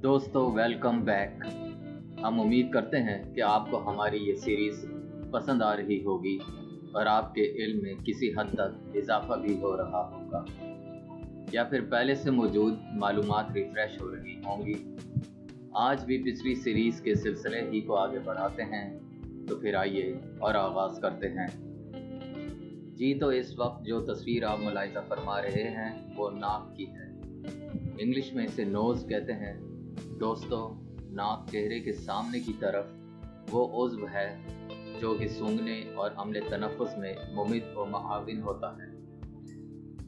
दोस्तों welcome back. हम उम्मीद करते हैं कि आपको हमारी ये सीरीज़ पसंद आ रही होगी और आपके इल्म में किसी हद तक इजाफा भी हो रहा होगा या फिर पहले से मौजूद मालूमात रिफ़्रेश हो रही होंगी। आज भी पिछली सीरीज़ के सिलसिले ही को आगे बढ़ाते हैं, तो फिर आइए और आगाज़ करते हैं। जी तो इस वक्त जो तस्वीर आप मुलाहिज़ा फरमा रहे हैं वो नाक की है। इंग्लिश में इसे नोज़ कहते हैं। दोस्तों, नाक चेहरे के सामने की तरफ वो उज़्व है जो कि सूंघने और अम्ल तनफ़ुस में मुमिद व मुआविन होता है।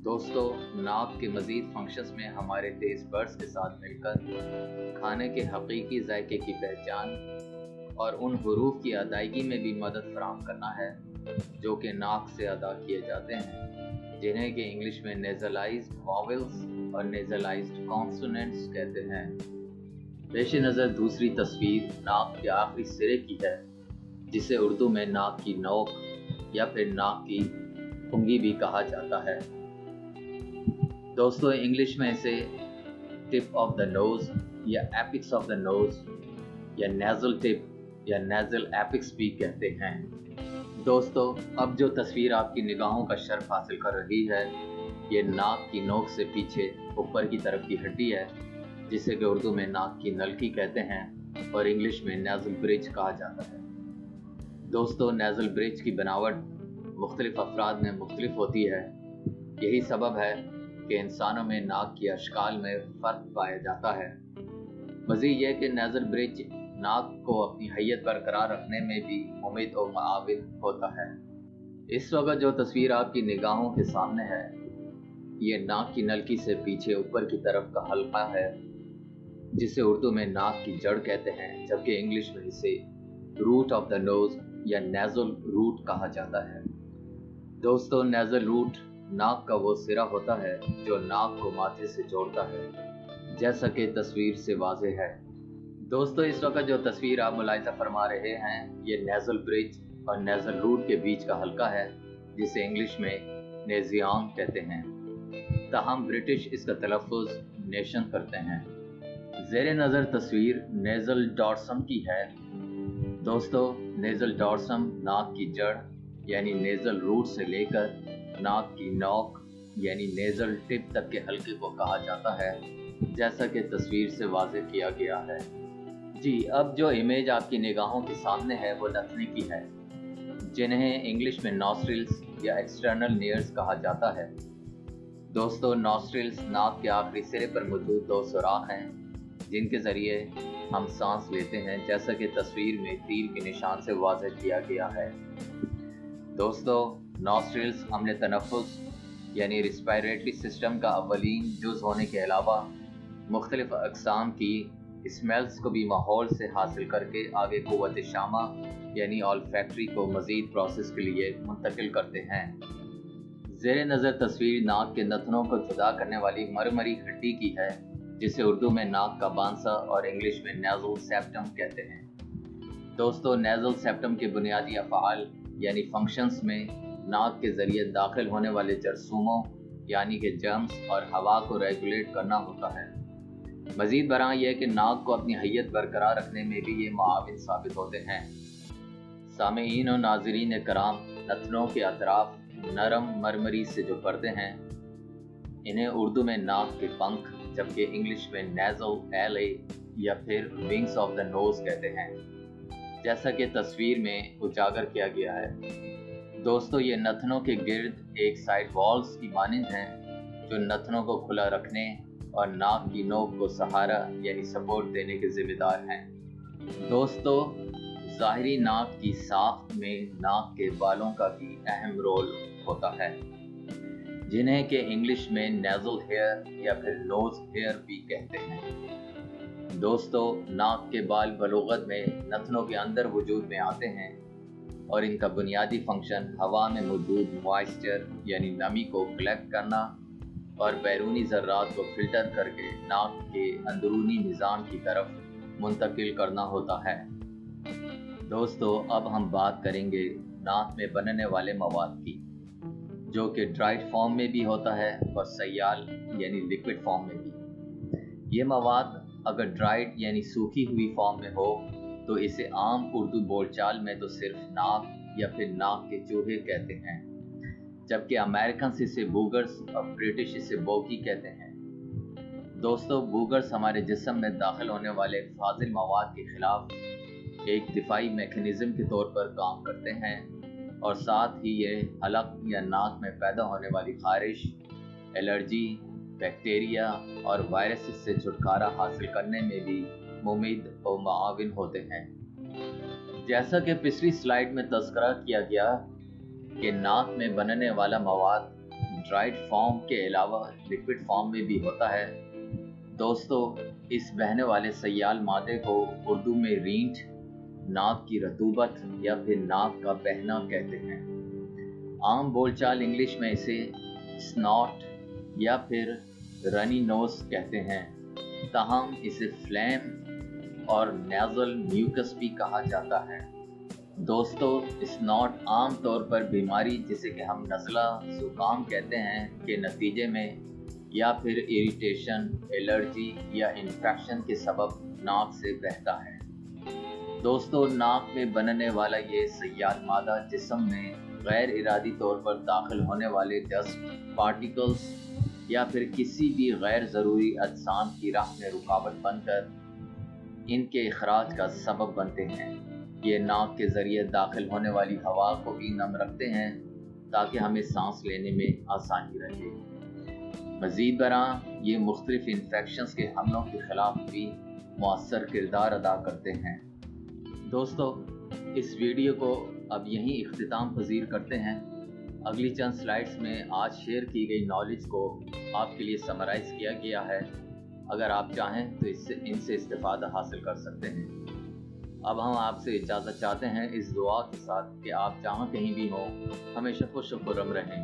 दोस्तों, नाक के मज़ीद फंक्शंस में हमारे टेस्ट बड्स के साथ मिलकर खाने के हकीकी जायके की पहचान और उन हुरूफ की अदायगी में भी मदद फराहम करना है जो कि नाक से अदा किए जाते हैं, जिन्हें कि इंग्लिश में नेज़लाइज्ड वॉवेल्स और नेज़लाइज्ड कॉन्सोनेंट्स कहते हैं। पेश नज़र दूसरी तस्वीर नाक के आखिरी सिरे की है, जिसे उर्दू में नाक की नोक या फिर नाक की पुंगी भी कहा जाता है। दोस्तों, इंग्लिश में इसे टिप ऑफ द नोज़ या एपिक्स ऑफ द नोज़ या नेज़ल टिप या नेज़ल एपिक्स भी कहते हैं। दोस्तों, अब जो तस्वीर आपकी निगाहों का शर्फ हासिल कर रही है, ये नाक की नोक से पीछे ऊपर की तरफ की हड्डी है, जिसे कि उर्दू में नाक की नलकी कहते हैं और इंग्लिश में नेज़ल ब्रिज कहा जाता है। दोस्तों, नेज़ल ब्रिज की बनावट मुख्तलिफ अफराद में मुख्तलिफ होती है। यही सबब है कि इंसानों में नाक की अशकाल में फ़र्क पाया जाता है। मज़ीद यह कि नेज़ल ब्रिज नाक को अपनी हैयत बरकरार रखने में भी मुमिद और मुआविन होता है। इस वक्त जो तस्वीर आपकी निगाहों के सामने है, ये नाक की नलकी से पीछे ऊपर की तरफ का हल्का है, जिसे उर्दू में नाक की जड़ कहते हैं, जबकि इंग्लिश में इसे रूट ऑफ द नोज़ या नेज़ल रूट कहा जाता है। दोस्तों, नेज़ल रूट नाक का वो सिरा होता है जो नाक को माथे से जोड़ता है, जैसा कि तस्वीर से वाज़ेह है। दोस्तों, इस वक्त जो तस्वीर आप मुलाहिज़ा फरमा रहे हैं, ये नेज़ल ब्रिज और नेज़ल रूट के बीच का हल्का है, जिसे इंग्लिश में नेज़ियांग कहते हैं। ताहम ब्रिटिश इसका तलफ़्फ़ुज़ नेशन करते हैं। ज़ेरे नज़र तस्वीर नेज़ल डॉर्सम की है। दोस्तों, नेज़ल डॉर्सम नाक की जड़ यानी नेज़ल रूट से लेकर नाक की नोक यानी नेज़ल टिप तक के हल्के को कहा जाता है, जैसा कि तस्वीर से वाज़ेह किया गया है। जी, अब जो इमेज आपकी निगाहों के सामने है वो नथनी की है, जिन्हें इंग्लिश में नॉस्ट्रिल्स या एक्सटर्नल नीयर्स कहा जाता है। दोस्तों, नॉस्ट्रिल्स नाक के आखिरी सिरे पर मौजूद दो सुराख हैं, जिनके ज़रिए हम सांस लेते हैं, जैसा कि तस्वीर में तीर के निशान से वाज़ेह किया गया है। दोस्तों, नॉस्ट्रिल्स अम्ल तनफ़ुस यानी रिस्पायरेटरी सिस्टम का अव्वलीन जुज़ होने के अलावा मुख्तलिफ़ अक़साम की स्मेल्स को भी माहौल से हासिल करके आगे क़ुव्वत शामा यानी ऑल्फैक्टरी को मज़ीद प्रोसेस के लिए मुंतकिल करते हैं। ज़ेरे नज़र तस्वीर नाक के नथनों को जुदा करने वाली मरमरी हड्डी की है, जिसे उर्दू में नाक का बांसा और इंग्लिश में नेज़ल सेप्टम कहते हैं। दोस्तों, नेज़ल सेप्टम के बुनियादी अफ़आल यानी फंक्शंस में नाक के ज़रिए दाखिल होने वाले जरसूमों यानी कि जर्म्स और हवा को रेगुलेट करना होता है। मज़ीद बरां यह कि नाक को अपनी हैयत बरकरार रखने में भी ये मुआविन साबित होते हैं। सामीईन और नाज़रीन कराम, नथनों के अतराफ नरम मरमरी से जो पर्दे हैं, इन्हें उर्दू में नाक के पंख जबकि इंग्लिश में नेज़ल एले या फिर विंग्स ऑफ द नोज़ कहते हैं, जैसा कि तस्वीर में उजागर किया गया है। दोस्तों, ये नथनों के गिर्द एक साइड वॉल्स की मानिंद हैं, जो नथनों को खुला रखने और नाक की नोक को सहारा यानी सपोर्ट देने के ज़िम्मेदार हैं। दोस्तों, ज़ाहिरी नाक की साख्त में नाक के बालों का भी अहम रोल होता है, जिन्हें कि इंग्लिश में नेज़ल हेयर या फिर नोज़ हेयर भी कहते हैं। दोस्तों, नाक के बाल बलोगत में नथनों के अंदर वजूद में आते हैं और इनका बुनियादी फंक्शन हवा में मौजूद मॉइस्चर यानी नमी को कलेक्ट करना और बैरूनी ज़र्रात को फ़िल्टर करके नाक के अंदरूनी निज़ाम की तरफ मुंतकिल करना होता है। दोस्तों, अब हम बात करेंगे नाक में बनने वाले मवाद की, जो कि ड्राइड फॉर्म में भी होता है और सयाल यानी लिक्विड फॉर्म में भी। ये मवाद अगर ड्राइड यानी सूखी हुई फॉर्म में हो तो इसे आम उर्दू बोलचाल में तो सिर्फ नाक या फिर नाक के चूहे कहते हैं, जबकि अमेरिकन इसे बूगर्स और ब्रिटिश इसे बोगी कहते हैं। दोस्तों, बूगर्स हमारे जिस्म में दाखिल होने वाले फाजिल मवाद के खिलाफ एक दिफाई मैकेनिज़्म के तौर पर काम करते हैं और साथ ही ये हलक या नाक में पैदा होने वाली खारिश, एलर्जी, बैक्टीरिया और वायरस से छुटकारा हासिल करने में भी मुफीद और मुआविन होते हैं। जैसा कि पिछली स्लाइड में तज़किरा किया गया कि नाक में बनने वाला मवाद ड्राइड फॉर्म के अलावा लिक्विड फॉर्म में भी होता है। दोस्तों, इस बहने वाले सयाल मादे को उर्दू में रींठ, नाक की रतूबत या फिर नाक का बहना कहते हैं। आम बोलचाल इंग्लिश में इसे स्नॉट या फिर रनी नोज कहते हैं, ताहम इसे फ्लैम और नेज़ल म्यूकस भी कहा जाता है। दोस्तों, स्नॉट आम तौर पर बीमारी जिसे कि हम नज़ला ज़ुकाम कहते हैं के नतीजे में या फिर इरिटेशन, एलर्जी या इन्फेक्शन के सबब नाक से बहता है। दोस्तों, नाक में बनने वाला ये सयाल मादा जिस्म में गैर इरादी तौर पर दाखिल होने वाले डस्ट पार्टिकल्स या फिर किसी भी गैर ज़रूरी अजसाम की राह में रुकावट बनकर इनके इखराज का सबब बनते हैं। ये नाक के ज़रिए दाखिल होने वाली हवा को भी नम रखते हैं ताकि हमें सांस लेने में आसानी रहे। मज़ीद बरां ये मुख्तलिफ इन्फेक्शंस के हमलों के ख़िलाफ़ भी मौसर किरदार अदा करते हैं। दोस्तों, इस वीडियो को अब यहीं इख्तिताम पजीर करते हैं। अगली चंद स्लाइड्स में आज शेयर की गई नॉलेज को आपके लिए समराइज़ किया गया है। अगर आप चाहें तो इनसे इस्तेफ़ादा हासिल कर सकते हैं। अब हम आपसे इजाज़त चाहते हैं इस दुआ के साथ कि आप जहाँ कहीं भी हों हमेशा खुश खुर्रम रहें।